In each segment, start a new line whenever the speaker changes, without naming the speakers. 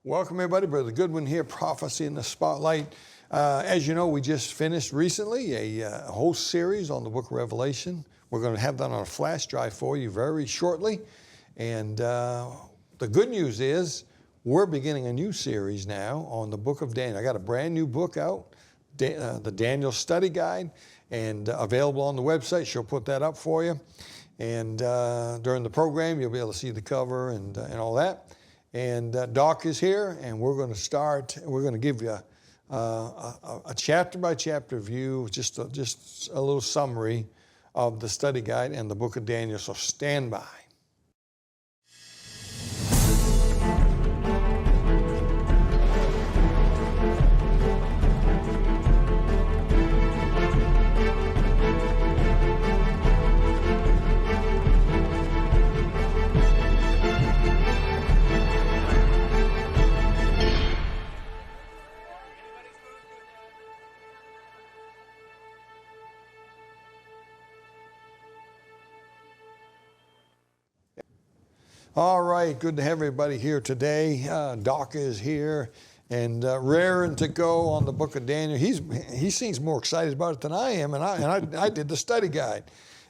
Welcome, everybody. Brother Goodwin here, Prophecy in the Spotlight. As you know, we just finished recently a whole series on the book of Revelation. We're going to have that on a flash drive for you very shortly. And the good news is we're beginning a new series now on the book of Daniel. I got a brand new book out, the Daniel Study Guide, and available on the website. She'll put that up for you. And during the program, you'll be able to see the cover and all that. And Doc is here, and we're going to give you a chapter-by-chapter view, just a little summary of the study guide and the book of Daniel, so stand by. All right, good to have everybody here today. Doc is here and raring to go on the book of Daniel. He seems more excited about it than I am, and I did the study guide.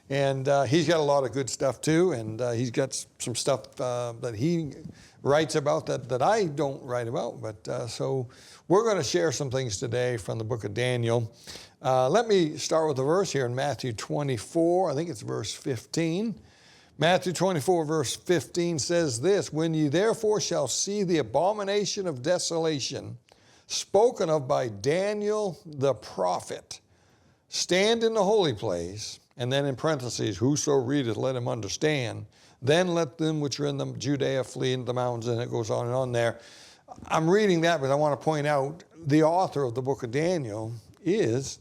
And he's got a lot of good stuff too, and he's got some stuff that he writes about that I don't write about. But so we're going to share some things today from the book of Daniel. Let me start with a verse here in Matthew 24. I think it's verse 15. Matthew 24, verse 15 says this, "When ye therefore shall see the abomination of desolation spoken of by Daniel the prophet, stand in the holy place," and then in parentheses, "whoso readeth, let him understand. Then let them which are in the Judea flee into the mountains," and it goes on and on there. I'm reading that, but I want to point out the author of the book of Daniel is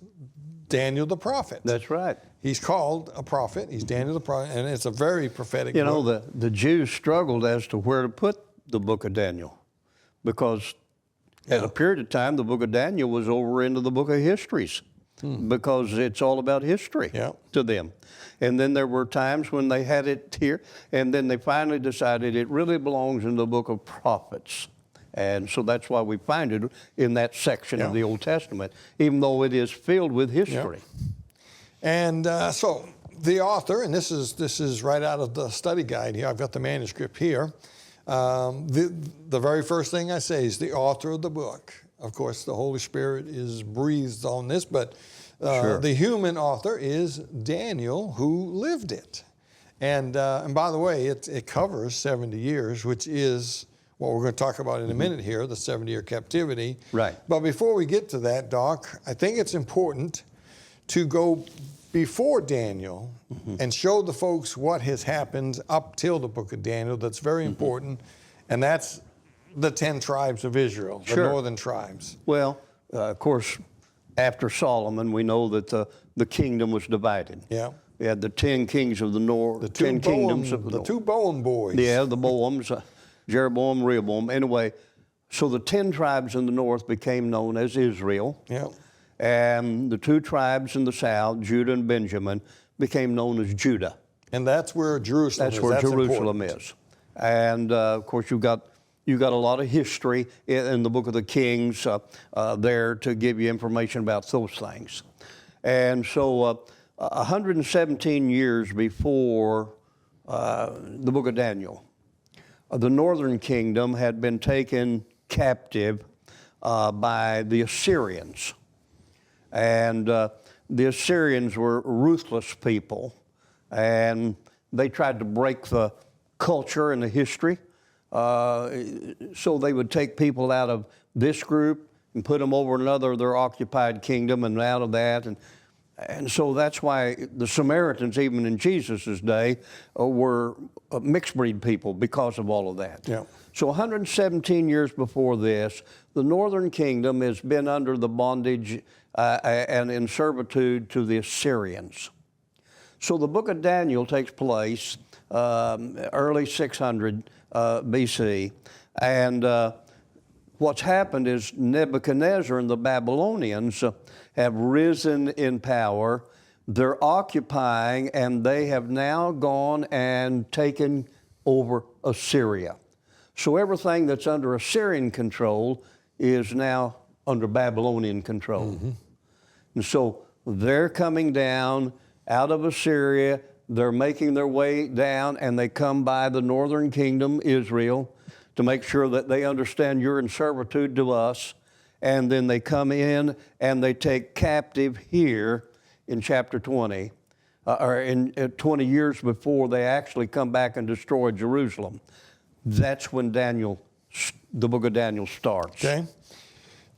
Daniel the prophet.
That's right.
He's called a prophet. He's Daniel the prophet, and it's a very prophetic book.
You know, the Jews struggled as to where to put the book of Daniel because at a period of time, the book of Daniel was over into the book of histories because it's all about history to them. And then there were times when they had it here, and then they finally decided it really belongs in the book of prophets. And so that's why we find it in that section of the Old Testament, even though it is filled with history.
And so the author, and this is right out of the study guide here. I've got the manuscript here. The very first thing I say is the author of the book. Of course, the Holy Spirit is breathed on this, but the human author is Daniel, who lived it. And by the way, it covers 70 years, which is what we're going to talk about in a minute here, the 70-year captivity.
Right.
But before we get to that, Doc, I think it's important to go before Daniel and show the folks what has happened up till the book of Daniel. That's very important, and that's the 10 tribes of Israel, the northern tribes.
Well, of course, after Solomon, we know that the kingdom was divided.
Yeah.
We had the 10 kings of the north,
the
10 kingdoms of the
north. The two Bowen boys.
Yeah, the Boams, Jeroboam, Rehoboam. Anyway, so the 10 tribes in the north became known as Israel.
Yeah.
And the 2 tribes in the south, Judah and Benjamin, became known as Judah.
And that's where Jerusalem is.
That's where Jerusalem
important.
is. And of course, you've got a lot of history in the book of the Kings there to give you information about those things. And so 117 years before the book of Daniel, the northern kingdom had been taken captive by the Assyrians. And the Assyrians were ruthless people, and they tried to break the culture and the history. So they would take people out of this group and put them over another of their occupied kingdom and out of that. And so that's why the Samaritans, even in Jesus' day, were mixed breed people because of all of that.
Yeah.
So 117 years before this, the northern kingdom has been under the bondage and in servitude to the Assyrians. So the book of Daniel takes place early 600 BC. And what's happened is Nebuchadnezzar and the Babylonians have risen in power. They're occupying, and they have now gone and taken over Assyria. So everything that's under Assyrian control is now under Babylonian control. And so they're coming down out of Assyria. They're making their way down, and they come by the northern kingdom, Israel, to make sure that they understand you're in servitude to us. And then they come in and they take captive here in chapter 20, or in 20 years before they actually come back and destroy Jerusalem. That's when the book of Daniel starts.
Okay.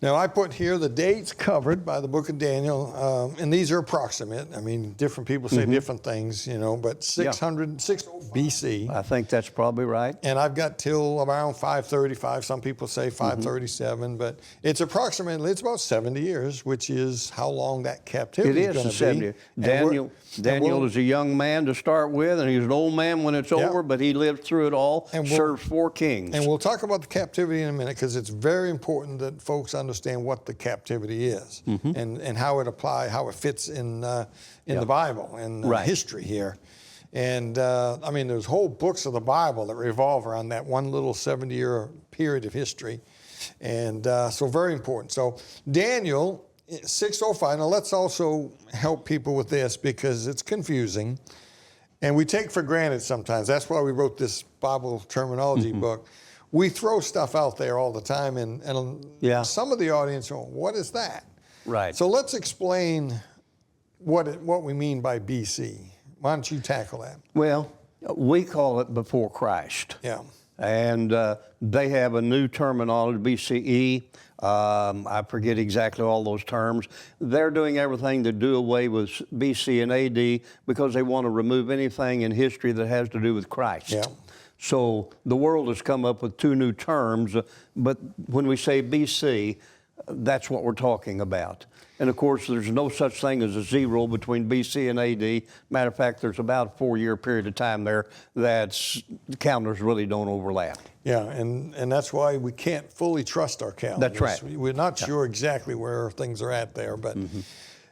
Now, I put here the dates covered by the book of Daniel, and these are approximate. I mean, different people say different things, you know, but 600 BC.
I think that's probably right.
And I've got till around 535. Some people say 537, but it's approximately, it's about 70 years, which is how long that captivity is going to be.
70. Daniel is a young man to start with, and he's an old man when it's over, but he lived through it all, and served 4 kings.
And we'll talk about the captivity in a minute, because it's very important that folks understand what the captivity is and how it fits in the Bible and history here. And I mean, there's whole books of the Bible that revolve around that one little 70-year period of history. And so very important. So Daniel 605, now let's also help people with this because it's confusing. And we take for granted sometimes. That's why we wrote this Bible terminology book. We throw stuff out there all the time, and some of the audience go, what is that?
Right.
So let's explain what we mean by BC. Why don't you tackle that?
Well, we call it before Christ.
Yeah.
And they have a new terminology, BCE. I forget exactly all those terms. They're doing everything to do away with BC and AD because they want to remove anything in history that has to do with Christ.
Yeah.
So the world has come up with 2 new terms, but when we say BC, that's what we're talking about. And of course, there's no such thing as a zero between BC and AD. Matter of fact, there's about a 4-year period of time there that the calendars really don't overlap.
Yeah, and that's why we can't fully trust our calendars.
That's right.
We're not sure exactly where things are at there. But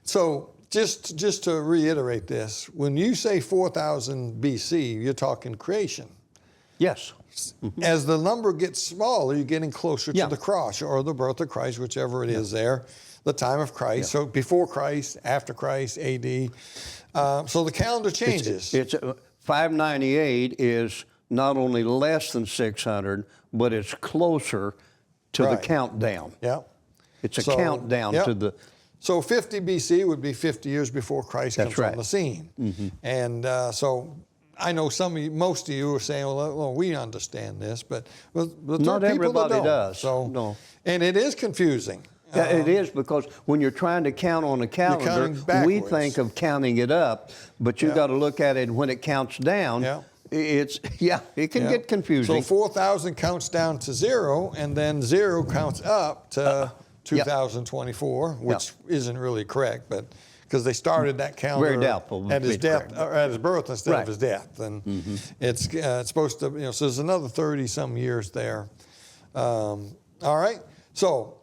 so just to reiterate this, when you say 4000 BC, you're talking creation.
Yes.
As the number gets smaller, you're getting closer to the cross or the birth of Christ, whichever it is there, the time of Christ. So before Christ, after Christ, AD. So the calendar changes.
It's 598 is not only less than 600, but it's closer to the countdown.
Yeah.
It's a countdown to the...
So 50 BC would be 50 years before Christ comes on the scene. And so I know most of you are saying, well, we understand this, but
not everybody does.
So,
no.
And it is confusing.
Yeah, it is, because when you're trying to count on a calendar, we think of counting it up, but you've got to look at it when it counts down. It can get confusing.
So 4,000 counts down to 0, and then 0 counts up to 2024, which isn't really correct, but because they started that calendar
very doubtful
at his death, or at his birth instead of his death, and it's supposed to, so there's another 30-some years there. All right, so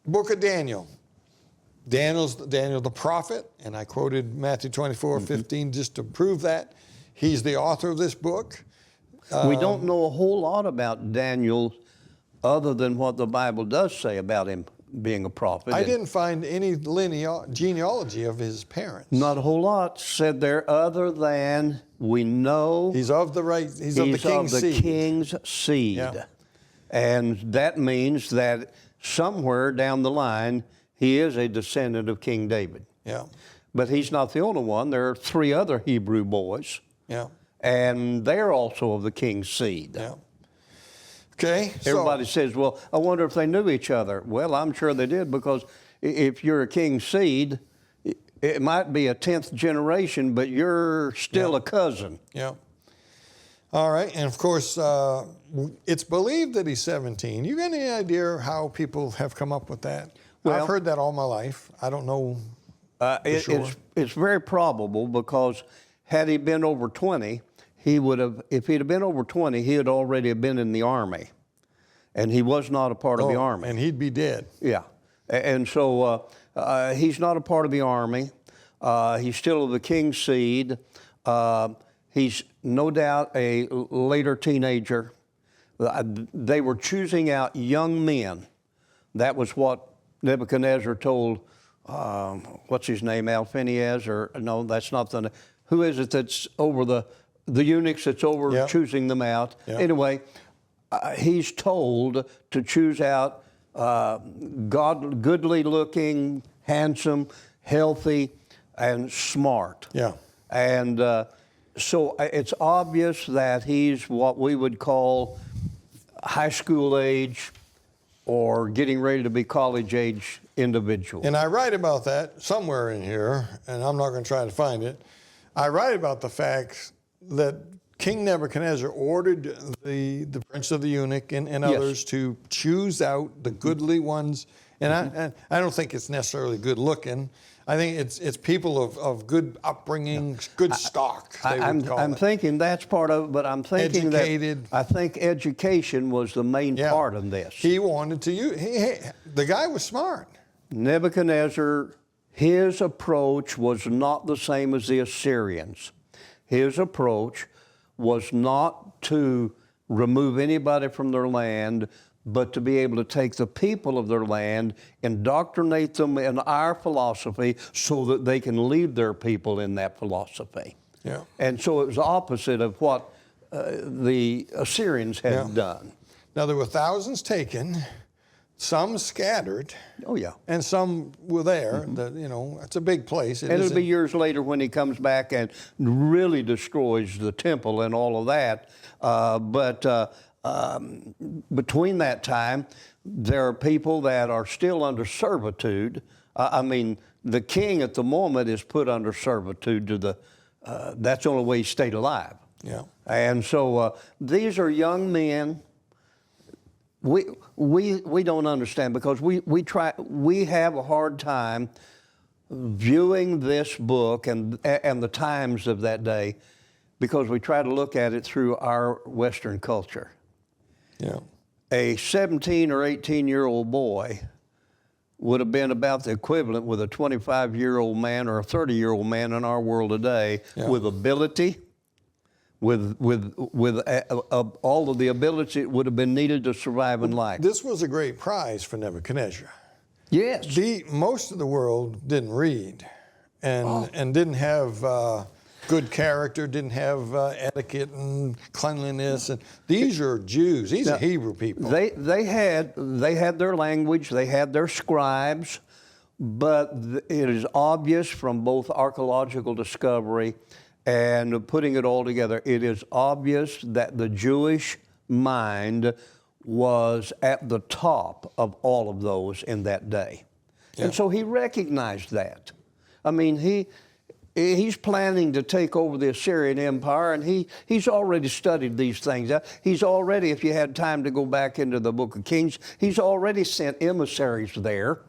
book of Daniel. Daniel the prophet, and I quoted Matthew 24:15 just to prove that. He's the author of this book.
We don't know a whole lot about Daniel other than what the Bible does say about him being a prophet.
I didn't find any genealogy of his parents.
Not a whole lot said there, other than we know
he's of the king's
seed.
Yeah.
And that means that somewhere down the line, he is a descendant of King David.
Yeah.
But he's not the only one. There are 3 other Hebrew boys.
Yeah.
And they're also of the king's seed.
Yeah. Okay.
Everybody says, well, I wonder if they knew each other. Well, I'm sure they did, because if you're a king's seed, it might be a 10th generation, but you're still a cousin.
Yeah. All right. And of course, it's believed that he's 17. You got any idea how people have come up with that? Well, I've heard that all my life. I don't know. Sure.
It's very probable, because had he been over 20, he would have, if he'd have been over 20, he had already been in the army. And he was not a part of the army.
And he'd be dead.
Yeah. And so he's not a part of the army. He's still of the king's seed. He's no doubt a later teenager. They were choosing out young men. That was what Nebuchadnezzar told, what's his name, Alphinias, or no, that's not the, who is it that's over the eunuchs that's over choosing them out? Anyway, he's told to choose out goodly looking, handsome, healthy, and smart.
Yeah.
And so it's obvious that he's what we would call high school age or getting ready to be college age individual.
And I write about that somewhere in here, and I'm not going to try to find it. I write about the fact that King Nebuchadnezzar ordered the prince of the eunuch and others to choose out the goodly ones. And I don't think it's necessarily good looking. I think it's people of good upbringing, good stock.
I'm thinking that's part of it, but I'm thinking
educated.
I think education was the main part of this.
He wanted to use. The guy was smart.
Nebuchadnezzar, his approach was not the same as the Assyrians. His approach was not to remove anybody from their land, but to be able to take the people of their land, indoctrinate them in our philosophy so that they can lead their people in that philosophy.
Yeah.
And so it was opposite of what the Assyrians had done.
Now, there were thousands taken, some scattered.
Oh, yeah.
And some were there. It's a big place.
And it'll be years later when he comes back and really destroys the temple and all of that. Between that time, there are people that are still under servitude. The king at the moment is put under servitude to the, that's the only way he stayed alive.
Yeah.
And so these are young men. We don't understand because we have a hard time viewing this book and the times of that day because we try to look at it through our Western culture.
Yeah.
A 17 or 18-year-old boy would have been about the equivalent with a 25-year-old man or a 30-year-old man in our world today with ability, with all of the ability that would have been needed to survive in life.
This was a great prize for Nebuchadnezzar.
Yes.
Most of the world didn't read and didn't have good character, didn't have etiquette and cleanliness. And these are Jews. These are Hebrew people.
They had their language. They had their scribes. But it is obvious from both archaeological discovery and putting it all together, it is obvious that the Jewish mind was at the top of all of those in that day. Yeah. And so he recognized that. I mean, he's planning to take over the Assyrian Empire, and he's already studied these things. He's already, if you had time to go back into the book of Kings, he's already sent emissaries there,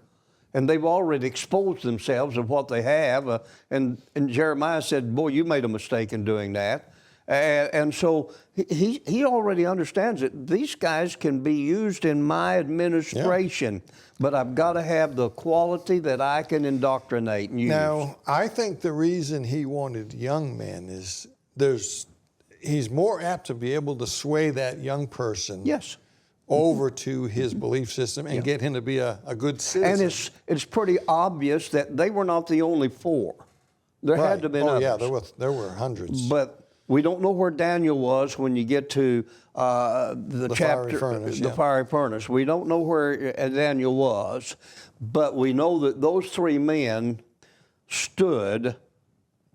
and they've already exposed themselves of what they have. And Jeremiah said, boy, you made a mistake in doing that. And so he already understands it. These guys can be used in my administration, but I've got to have the quality that I can indoctrinate and use.
Now, I think the reason he wanted young men is he's more apt to be able to sway that young person over to his belief system and get him to be a good citizen.
And it's pretty obvious that they were not the only four. There had to have been others.
Yeah, there were hundreds.
But we don't know where Daniel was when you get to the chapter, the fiery furnace. We don't know where Daniel was, but we know that those three men stood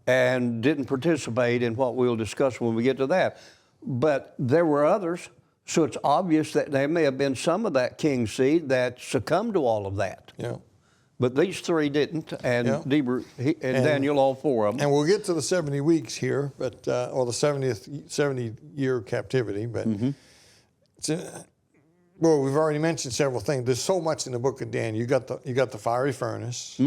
and didn't participate in what we'll discuss when we get to that. But there were others, so it's obvious that there may have been some of that king's seed that succumbed to all of that.
Yeah.
But these three didn't, and Daniel, all four of them.
And we'll get to the 70 weeks here, but or the 70-year captivity. But well, we've already mentioned several things. There's so much in the book of Daniel. You got the fiery furnace.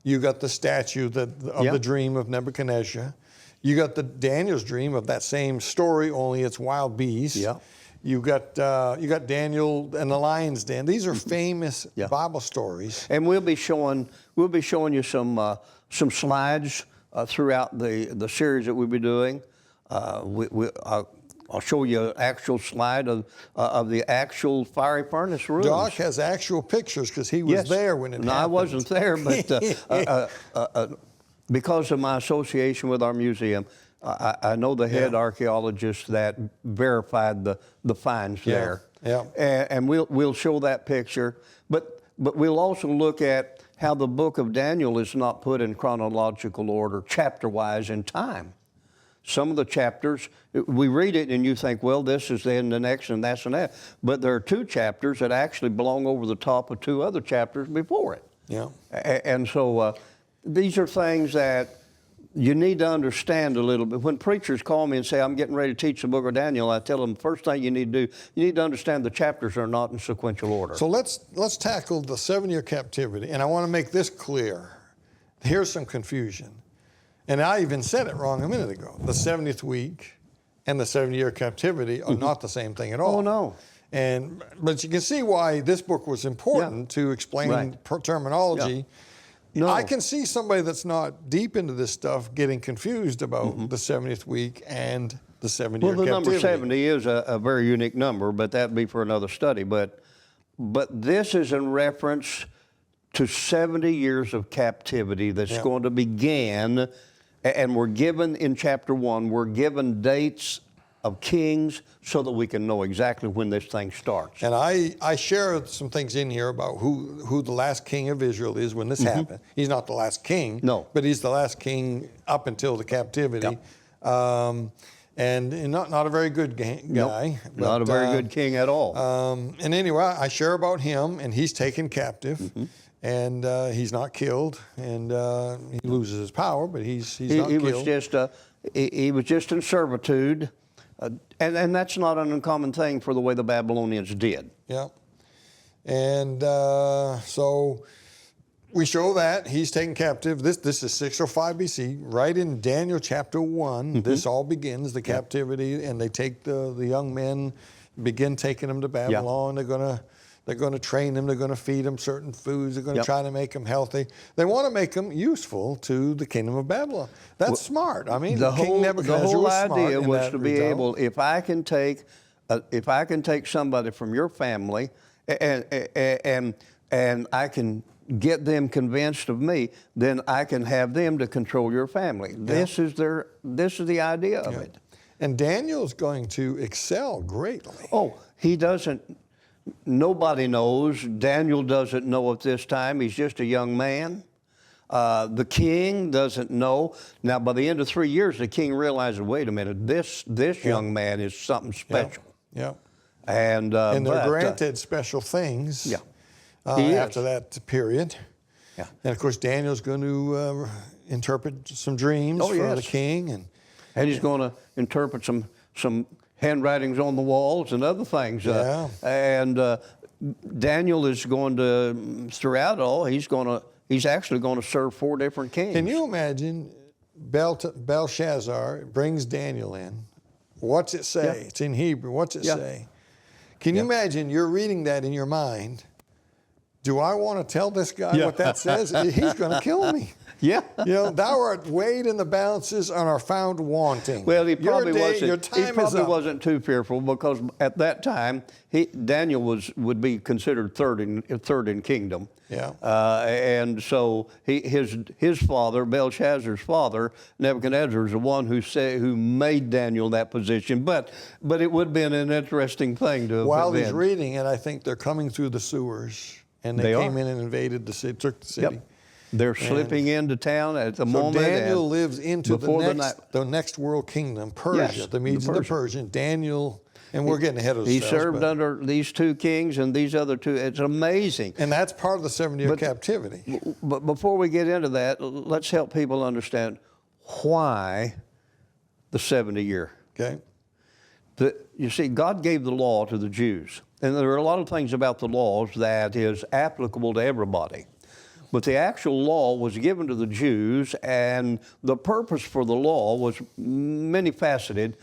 You got the statue of the dream of Nebuchadnezzar. You got the Daniel's dream of that same story, only it's wild beasts. Yeah. You got Daniel and the lion's den. These are famous Bible stories.
And we'll be showing you some slides throughout the series that we'll be doing. I'll show you an actual slide of the actual fiery furnace rooms.
Doc has actual pictures because he was there when it happened.
No, I wasn't there, but because of my association with our museum, I know the head archaeologist that verified the finds there.
Yeah.
And we'll show that picture, but we'll also look at how the book of Daniel is not put in chronological order, chapter-wise in time. Some of the chapters, we read it and you think, well, this is then the next and that's and that. But there are 2 chapters that actually belong over the top of 2 other chapters before it.
Yeah.
And so these are things that you need to understand a little bit. When preachers call me and say, I'm getting ready to teach the book of Daniel, I tell them the first thing you need to do, you need to understand the chapters are not in sequential order.
So let's tackle the 7-year captivity. And I want to make this clear. Here's some confusion. And I even said it wrong a minute ago. The 70th week and the 7-year captivity are not the same thing at all.
Oh, no.
But you can see why this book was important to explain terminology.
Yeah. No.
I can see somebody that's not deep into this stuff getting confused about the 70th week and the 7-year captivity.
Well, the number 70 is a very unique number, but that'd be for another study. But this is in reference to 70 years of captivity that's going to begin. And we're given in chapter 1, we're given dates of kings so that we can know exactly when this thing starts.
And I share some things in here about who the last king of Israel is when this happened. He's not the last king,
no,
but he's the last king up until the captivity.
Yep.
And not a very good guy.
Nope, but, not a very good king at all.
And anyway, I share about him, and he's taken captive. And he's not killed, and he loses his power, but he's not killed.
He was just in servitude, and that's not an uncommon thing for the way the Babylonians did.
Yeah, and so we show that he's taken captive. This is 605 BC, right in Daniel chapter 1. This all begins the captivity, and they take the young men, begin taking them to Babylon. They're going to train them. They're going to feed them certain foods. They're going to try to make them healthy. They want to make them useful to the kingdom of Babylon. That's smart. I mean,
the
King Nebuchadnezzar
whole
was smart
idea
in
was
that
to be able, if I can take somebody from your family and I can get them convinced of me, then I can have them to control your family. This is the idea of it.
And Daniel's going to excel greatly.
Oh, he doesn't. Nobody knows. Daniel doesn't know at this time. He's just a young man. The king doesn't know. Now, by the end of 3 years, the king realizes, wait a minute, this young man is something special.
Yeah.
And
they're granted special things after that period.
Yeah.
And, of course, Daniel's going to interpret some dreams for the king.
And he's going to interpret some handwritings on the walls and other things. And Daniel is going to, throughout all, he's actually going to serve 4 different kings.
Can you imagine Belshazzar brings Daniel in? What's it say?
Yeah.
It's in Hebrew. What's it say? Can you imagine you're reading that in your mind? Do I want to tell this guy what that says? He's going to kill me.
Yeah.
You know, thou art weighed in the balances and are found wanting.
Well, he probably
wasn't
too fearful, because at that time Daniel would be considered third in kingdom.
Yeah.
And so his father, Belshazzar's father, Nebuchadnezzar, is the one who made Daniel that position. But it would have been an interesting thing to have
While
been.
he's reading it, I think they're coming through the sewers, and they came in and invaded the city, took the city.
Yep. They're slipping into town at the moment.
So Daniel lives into the next world kingdom, Persia, the Medes and the Persians. Daniel, and we're getting ahead of ourselves.
He served under these 2 kings and these other 2. It's amazing.
And that's part of the 7-year captivity.
But before we get into that, let's help people understand why the 70-year.
Okay.
You see, God gave the law to the Jews. And there are a lot of things about the laws that is applicable to everybody. But the actual law was given to the Jews, and the purpose for the law was many-faceted.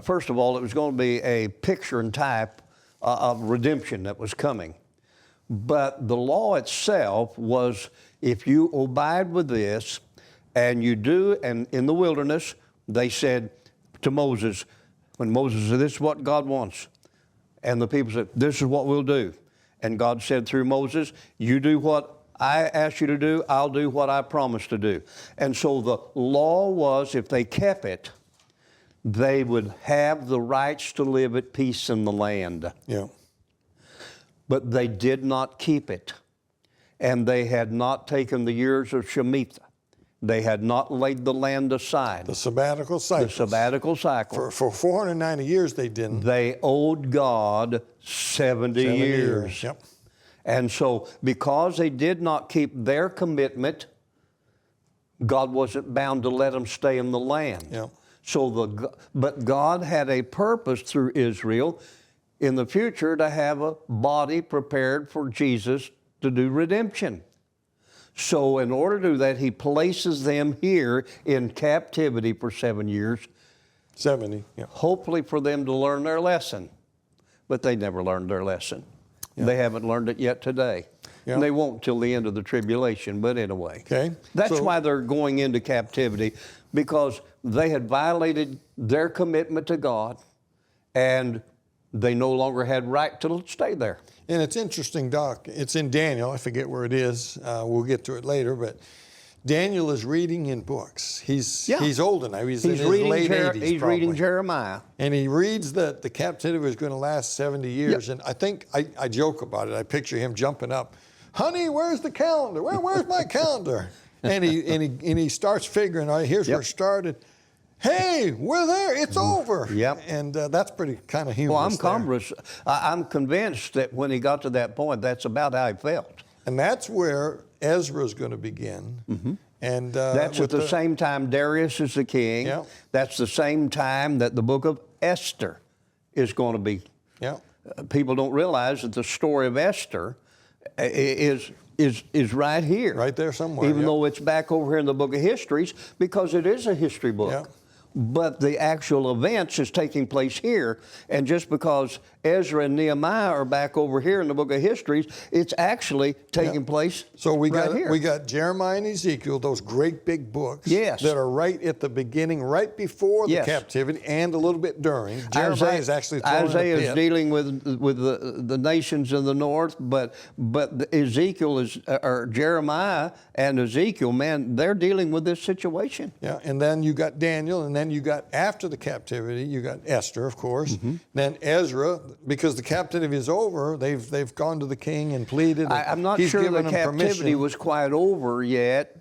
First of all, it was going to be a picture and type of redemption that was coming. But the law itself was, if you abide with this, and you do, and in the wilderness, they said to Moses, when Moses said, this is what God wants. And the people said, this is what we'll do. And God said through Moses, you do what I asked you to do, I'll do what I promised to do. And so the law was, if they kept it, they would have the rights to live at peace in the land.
Yeah.
But they did not keep it. And they had not taken the years of Shemitah. They had not laid the land aside.
The sabbatical cycle.
The sabbatical cycle.
For 490 years they didn't.
They owed God 70 years.
Yep.
And so because they did not keep their commitment, God wasn't bound to let them stay in the land.
Yep.
But God had a purpose through Israel in the future to have a body prepared for Jesus to do redemption. So in order to do that, he places them here in captivity for 7 years.
70, yeah.
Hopefully for them to learn their lesson. But they never learned their lesson.
Yeah.
They haven't learned it yet today.
Yeah.
And they won't till the end of the tribulation, but anyway.
Okay.
That's why they're going into captivity, because they had violated their commitment to God, and they no longer had right to stay there.
And it's interesting, Doc. It's in Daniel. I forget where it is. We'll get to it later. But Daniel is reading in books. He's older now. He's in his late 80s.
He's
probably.
reading Jeremiah.
And he reads that the captivity is going to last 70 years.
Yep.
And I think I joke about it. I picture him jumping up. Honey, where's the calendar? Where's my calendar? And he starts figuring. All right, here's where it started. Hey, we're there. It's over.
Yep.
And that's pretty kind of humorous.
Well, I'm convinced that when he got to that point, that's about how he felt.
And that's where Ezra's going to begin. Mm-hmm. And
that's at the same time Darius is the king.
Yeah.
That's the same time that the book of Esther is going to be.
Yeah.
People don't realize that the story of Esther is right here.
Right there somewhere.
Even though it's back over here in the book of histories, because it is a history book.
Yeah.
But the actual events is taking place here. And just because Ezra and Nehemiah are back over here in the book of histories, it's actually taking place
so we
right
got
here.
We got Jeremiah and Ezekiel, those great big books
Yes.
that are right at the beginning, right before the
Yes.
captivity, and a little bit during. Jeremiah is actually thrown
Isaiah
in a
is
pit.
dealing with the nations in the north, but Ezekiel or Jeremiah and Ezekiel, man, they're dealing with this situation.
Yeah, and then you got Daniel, and then you got, after the captivity, you got Esther, of course. Mm-hmm. Then Ezra, because the captivity is over, they've gone to the king and pleaded.
I'm not
He's
sure
given
the
them
captivity
permission.
was quite over yet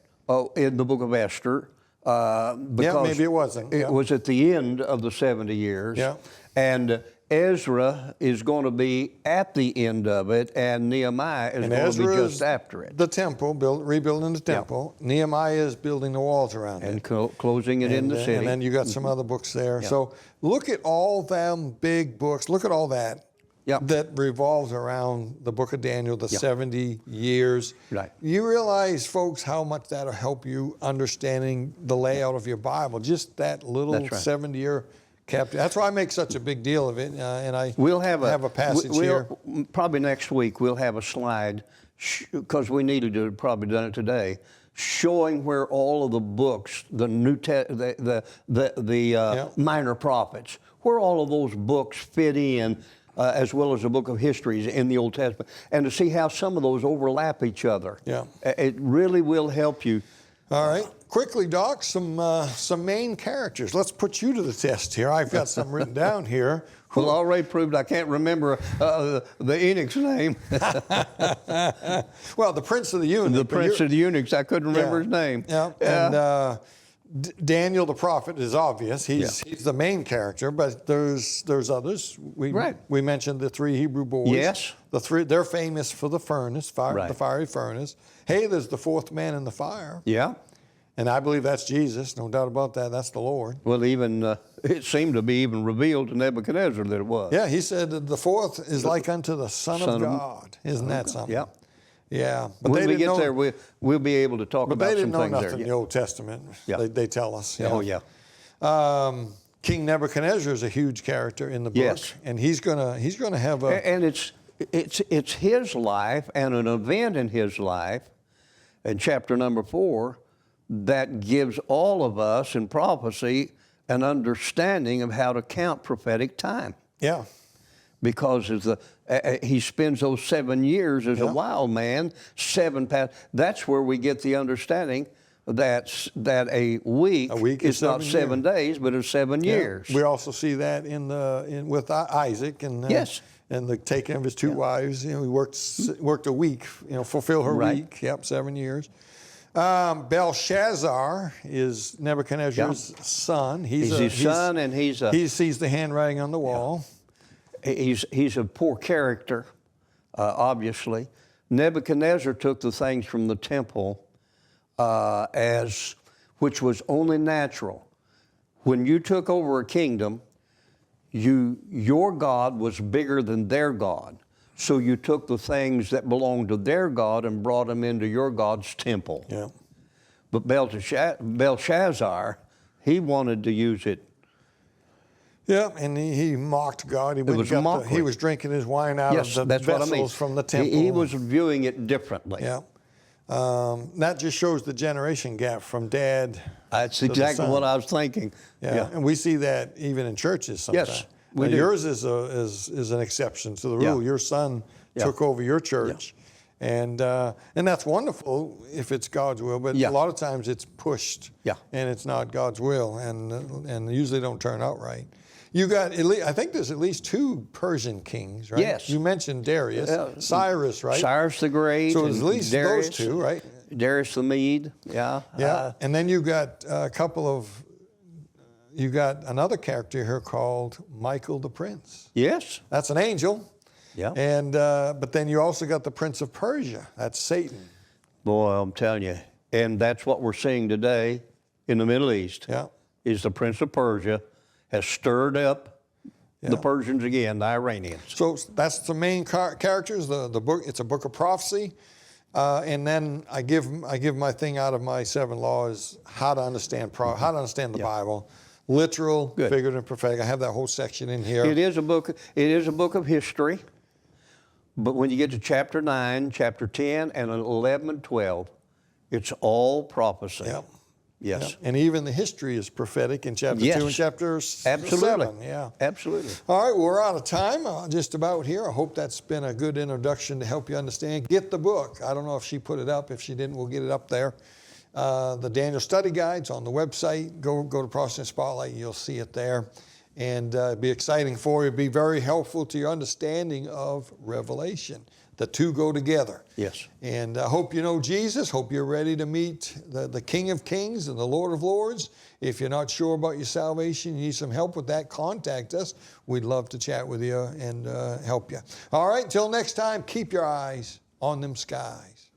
in the book of Esther. Because
maybe it wasn't.
It was at the end of the 70 years.
Yeah.
And Ezra is going to be at the end of it, and Nehemiah is going to be just after it.
The temple, rebuilding the temple. Yeah. Nehemiah is building the walls around
and
it.
Closing it in the city.
And then you got some other books there.
Yeah.
So look at all them big books. Look at all that.
Yep.
That revolves around the book of Daniel, the 70 years.
Right.
You realize, folks, how much that'll help you understanding the layout of your Bible. Just that little 70-year captivity. That's why I make such a big deal of it. And we'll have a passage here.
Probably next week we'll have a slide, because we needed to have probably done it today, showing where all of the books, the minor prophets, where all of those books fit in. As well as the book of histories in the Old Testament, and to see how some of those overlap each other.
Yeah.
It really will help you.
All right. Quickly, Doc, some main characters. Let's put you to the test here. I've got some written down here.
Well, already proved I can't remember the eunuch's name.
Well, the prince of the eunuchs.
The prince of the eunuchs, I couldn't remember his name.
Yeah. And Daniel the prophet is obvious. He's the main character, but there's others. We mentioned the three Hebrew boys.
Yes.
They're famous for the furnace,
Right.
the fiery furnace. Hey, there's the fourth man in the fire.
Yeah.
And I believe that's Jesus, no doubt about that. That's the Lord.
Well, even it seemed to be even revealed to Nebuchadnezzar that it was.
Yeah, he said that the fourth is like unto the Son of God. Isn't that something?
Yeah.
Yeah. But
when we get there, we'll be able to talk about some things there.
But they didn't know nothing in the Old Testament.
Yeah.
They tell us.
Oh, yeah.
King Nebuchadnezzar is a huge character in the book.
Yes.
And he's gonna have a...
And it's his life and an event in his life, in chapter number 4, that gives all of us in prophecy an understanding of how to count prophetic time.
Yeah.
Because as he spends those 7 years as a wild man, 7 past. That's where we get the understanding that a week is not 7 days, but it's 7 years.
We also see that with Isaac and and the taking of his 2 wives. He worked a week. Fulfill her week. Yep, 7 years. Belshazzar is Nebuchadnezzar's son.
He's his son, and he
sees the handwriting on the wall.
He's a poor character, obviously. Nebuchadnezzar took the things from the temple which was only natural. When you took over a kingdom, your God was bigger than their God. So you took the things that belonged to their God and brought them into your God's temple.
Yeah.
But Belshazzar, he wanted to use it.
Yeah, and he mocked God. He was drinking his wine out of the vessels from the temple.
He was viewing it differently.
Yeah. That just shows the generation gap from dad.
That's exactly what I was thinking.
Yeah, and we see that even in churches sometimes.
Yes, we do.
Yours is an exception to the rule. Your son took over your church, and that's wonderful if it's God's will. But a lot of times it's pushed, and it's not God's will, and usually don't turn out right. You got I think there's at least 2 Persian kings, right?
Yes.
You mentioned Darius, Cyrus, right?
Cyrus the Great.
So there's at least
Darius,
those 2, right?
Darius the Mede,
Yeah, and then you got you got another character here called Michael the Prince.
Yes.
That's an angel.
Yeah.
And but then you also got the Prince of Persia. That's Satan.
Boy, I'm telling you, and that's what we're seeing today in the Middle East.
Yeah.
Is the Prince of Persia has stirred up the Persians again, the Iranians.
So that's the main characters. The book. It's a book of prophecy. And then I give my thing out of my 7 laws, how to understand the Bible, literal, figurative, and prophetic. I have that whole section in here.
It is a book of history, but when you get to chapter 9, chapter 10, and 11 and 12, it's all prophecy.
Yep.
Yes.
Yep. And even the history is prophetic in chapter 2 and chapter 7. Yeah.
Absolutely.
All right, we're out of time just about here. I hope that's been a good introduction to help you understand. Get the book. I don't know if she put it up. If she didn't, we'll get it up there. The Daniel Study Guide's on the website. Go to Process Spotlight. You'll see it there. And it'd be exciting for you. It'd be very helpful to your understanding of Revelation. The 2 go together.
Yes.
And I hope you know Jesus. Hope you're ready to meet the King of Kings and the Lord of Lords. If you're not sure about your salvation, you need some help with that, contact us. We'd love to chat with you and help you. All right, till next time, keep your eyes on them skies.